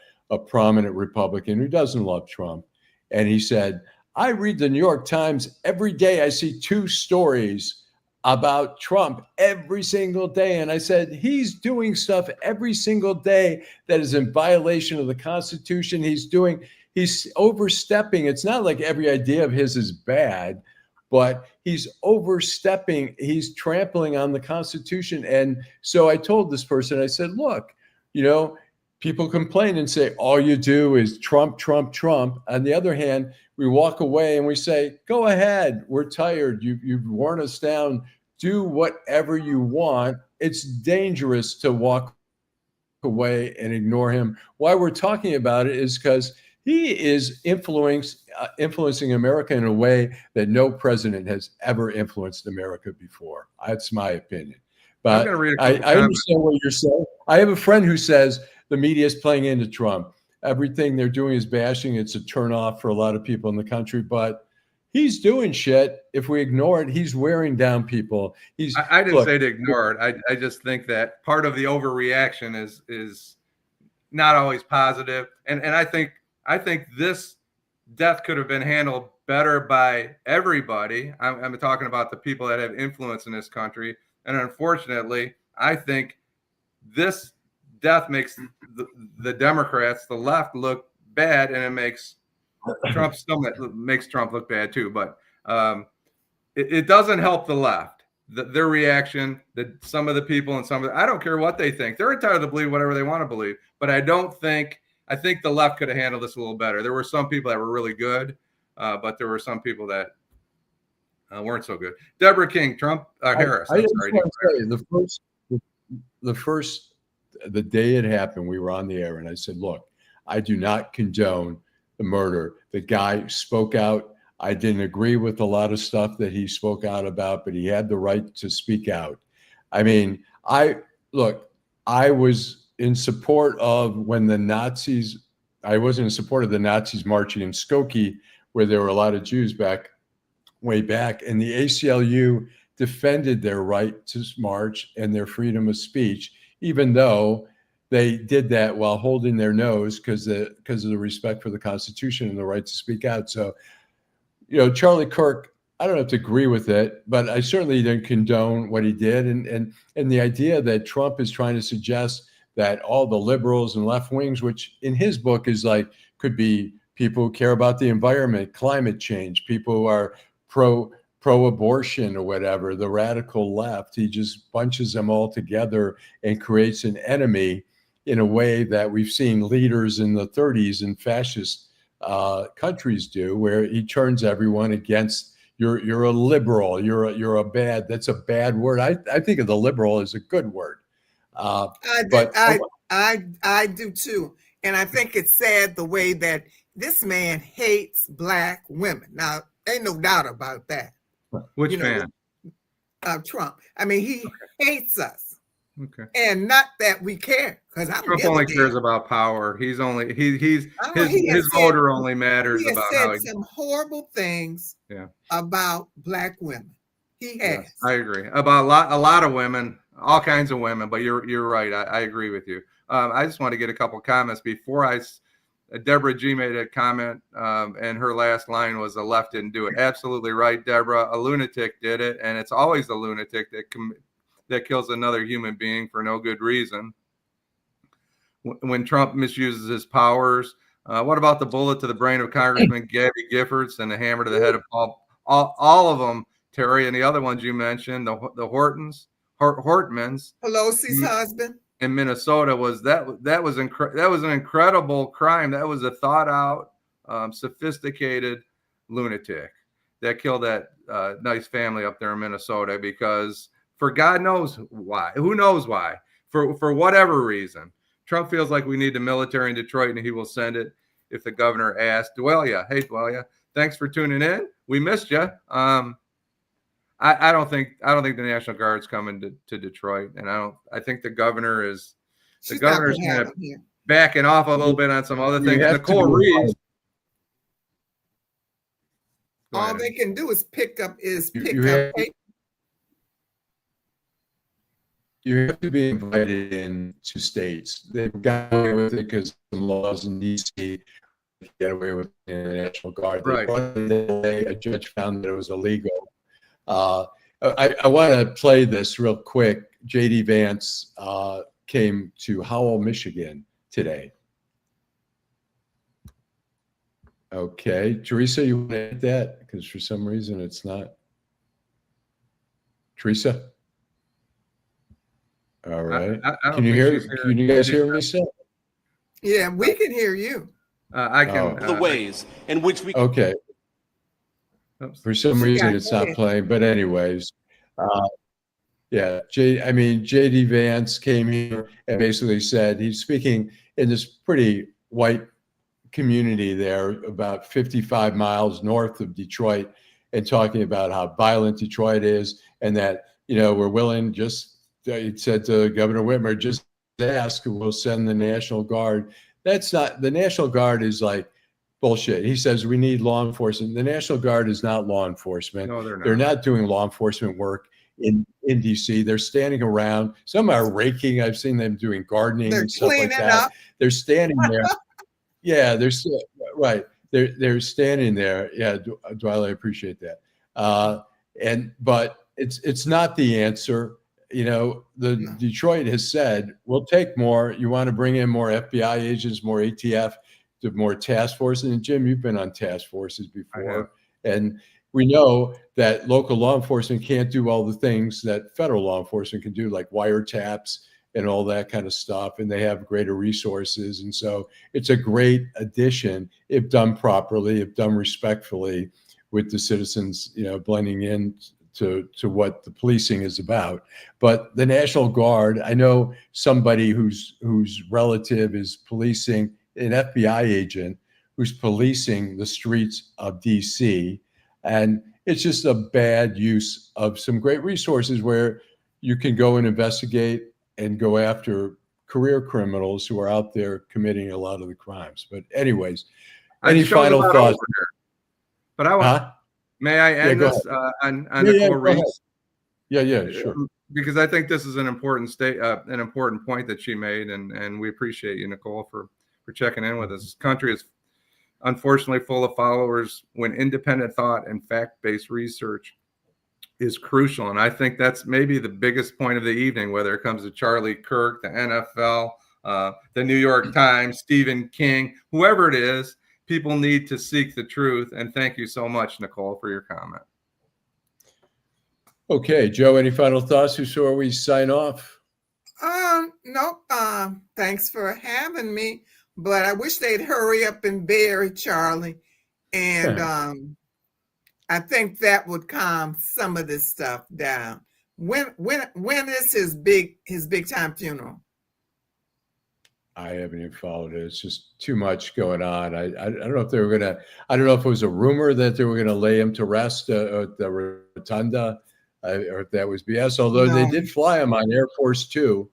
prominent Republican who doesn't love Trump. And he said, I read the New York Times every day. I see 2 stories about Trump every single day. And I said, he's doing stuff every single day that is in violation of the Constitution. He's overstepping. It's not like every idea of his is bad, but he's overstepping, he's trampling on the Constitution. And so I told this person, I said, look, people complain and say, all you do is Trump, Trump, Trump. On the other hand, we walk away and we say, go ahead, we're tired. You've worn us down. Do whatever you want. It's dangerous to walk away and ignore him. Why we're talking about it is because he is influencing America in a way that no president has ever influenced America before. That's my opinion. But I understand what you're saying. I have a friend who says the media is playing into Trump. Everything they're doing is bashing. It's a turnoff for a lot of people in the country. But he's doing shit. If we ignore it, he's wearing down people. I didn't say to ignore it. I just think that part of the overreaction is not always positive. And I think this death could have been handled better by everybody. I'm talking about the people that have influence in this country. And unfortunately, I think this death makes the Democrats, the left, look bad, and it makes Trump look bad too. But it doesn't help the left. Their reaction, some of the people and I don't care what they think. They're entitled to believe whatever they want to believe. But I think the left could have handled this a little better. There were some people that were really good, but there were some people that weren't so good. Deborah King, Harris. I just want to say the day it happened, we were on the air, and I said, look, I do not condone the murder. The guy spoke out. I didn't agree with a lot of stuff that he spoke out about, but he had the right to speak out. I mean, I was in support of when the Nazis, I wasn't in support of the Nazis marching in Skokie, where there were a lot of Jews way back, and the ACLU defended their right to march and their freedom of speech, even though they did that while holding their nose because of the respect for the Constitution and the right to speak out. So, Charlie Kirk, I don't have to agree with it, but I certainly didn't condone what he did. And the idea that Trump is trying to suggest that all the liberals and left wings, which in his book is like, could be people who care about the environment, climate change, people who are pro-abortion or whatever, the radical left, he just bunches them all together and creates an enemy in a way that we've seen leaders in the 30s in fascist countries do, where he turns everyone against you're a liberal, you're a bad, that's a bad word. I think of the liberal as a good word. I do too. And I think it's sad the way that this man hates Black women. Now, ain't no doubt about that. Which man? Trump. I mean, he hates us. Okay. And not that we care, because Trump only cares about power. His voter only matters about how he some horrible things about Black women. He has. Yes, I agree about a lot of women, all kinds of women. But you're right. I agree with you. I just want to get a couple comments before Deborah G made a comment, and her last line was the left didn't do it. Absolutely right, Deborah. A lunatic did it, and it's always the lunatic that kills another human being for no good reason. When Trump misuses his powers, what about the bullet to the brain of Congressman Gabby Giffords and the hammer to the head of all of them, Terry, and the other ones you mentioned, the Hortmans, Pelosi's husband in Minnesota that was an incredible crime. That was a thought out, sophisticated lunatic that killed that nice family up there in Minnesota because for God knows why, who knows why, for whatever reason, Trump feels like we need the military in Detroit and he will send it if the governor asks. Dwellia, hey Dwellia, thanks for tuning in. We missed you. I don't think the National Guard's coming to Detroit, and I think the governor's kind of backing off a little bit on some other things. Nicole Reeves. All they can do is pick up. You have to be invited in to states. They've got away with it because some laws in D.C. get away with it in the National Guard. Right. A judge found that it was illegal. I want to play this real quick. J.D. Vance came to Howell, Michigan today. Okay. Teresa, you want to hit that? Because for some reason it's not. Teresa? All right. Can you hear? Can you guys hear me? Yeah, we can hear you. I can. The ways in which we. Okay. For some reason, it's not playing. But anyways, J.D. Vance came here and basically said he's speaking in this pretty white community there, about 55 miles north of Detroit, and talking about how violent Detroit is, and that we're willing he said to Governor Whitmer, just ask, we'll send the National Guard. That's not, the National Guard is like bullshit. He says we need law enforcement. The National Guard is not law enforcement. No, they're not. They're not doing law enforcement work in DC. They're standing around. Some are raking. I've seen them doing gardening and stuff like that. Up. They're standing there. Yeah, they're right. They're standing there. Yeah, Dwight, I appreciate that. But it's not the answer. Detroit has said, we'll take more. You want to bring in more FBI agents, more ATF, more task forces. And Jim, you've been on task forces before. And we know that local law enforcement can't do all the things that federal law enforcement can do, like wiretaps and all that kind of stuff. And they have greater resources. And so it's a great addition if done properly, if done respectfully with the citizens, blending in to what the policing is about. But the National Guard, I know somebody whose relative is policing, an FBI agent who's policing the streets of DC. And it's just a bad use of some great resources where you can go and investigate and go after career criminals who are out there committing a lot of the crimes. But anyways, any final thoughts? But I want, may I end this on Nicole Reese? Yeah, sure. Because I think this is an important an important point that she made, and we appreciate you, Nicole, for checking in with us. This country is unfortunately full of followers when independent thought and fact-based research is crucial. And I think that's maybe the biggest point of the evening, whether it comes to Charlie Kirk, the NFL, the New York Times, Stephen King, whoever it is, people need to seek the truth. And thank you so much, Nicole, for your comment. Okay, Joe, any final thoughts before we sign off? Nope. Thanks for having me, but I wish they'd hurry up and bury Charlie. And I think that would calm some of this stuff down. When is his big time funeral? I haven't even followed it. It's just too much going on. I don't know if they were gonna. I don't know if it was a rumor that they were gonna lay him to rest at the rotunda, or if that was BS. Although they did fly him on Air Force Two,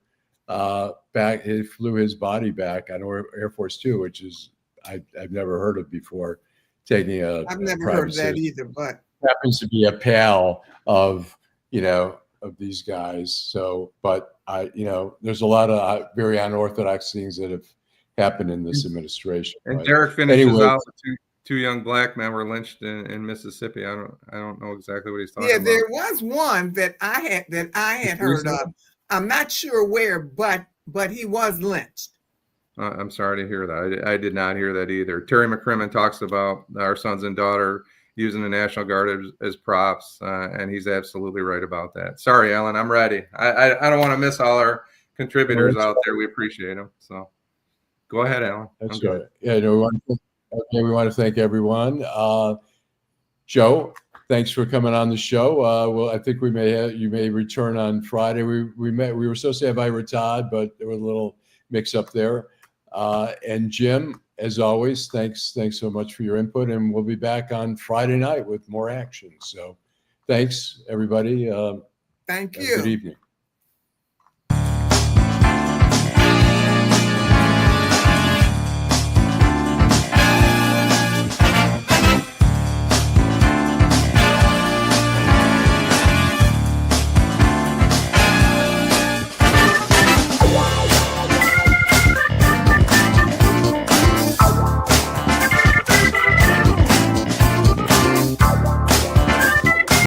back. He flew his body back on Air Force Two, which is I've never heard of before. Taking I've never heard of that either, but happens to be a pal of these guys. So, but there's a lot of very unorthodox things that have happened in this administration. And Derek finishes out with two young black men were lynched in Mississippi. I don't know exactly what he's talking about. Yeah, there was one that I had heard of. I'm not sure where, but he was lynched. I'm sorry to hear that. I did not hear that either. Terry McCrimmon talks about our sons and daughter using the National Guard as props, and he's absolutely right about that. Sorry, Allan, I'm ready. I don't want to miss all our contributors out there. We appreciate them. So go ahead, Allan. That's good. Yeah, we want to thank everyone. Joe, thanks for coming on the show. Well, I think you may return on Friday. We were supposed to have Ira Todd, but there was a little mix up there. And Jim, as always, thanks so much for your input, and we'll be back on Friday night with more action. So thanks, everybody. Thank you. Good evening.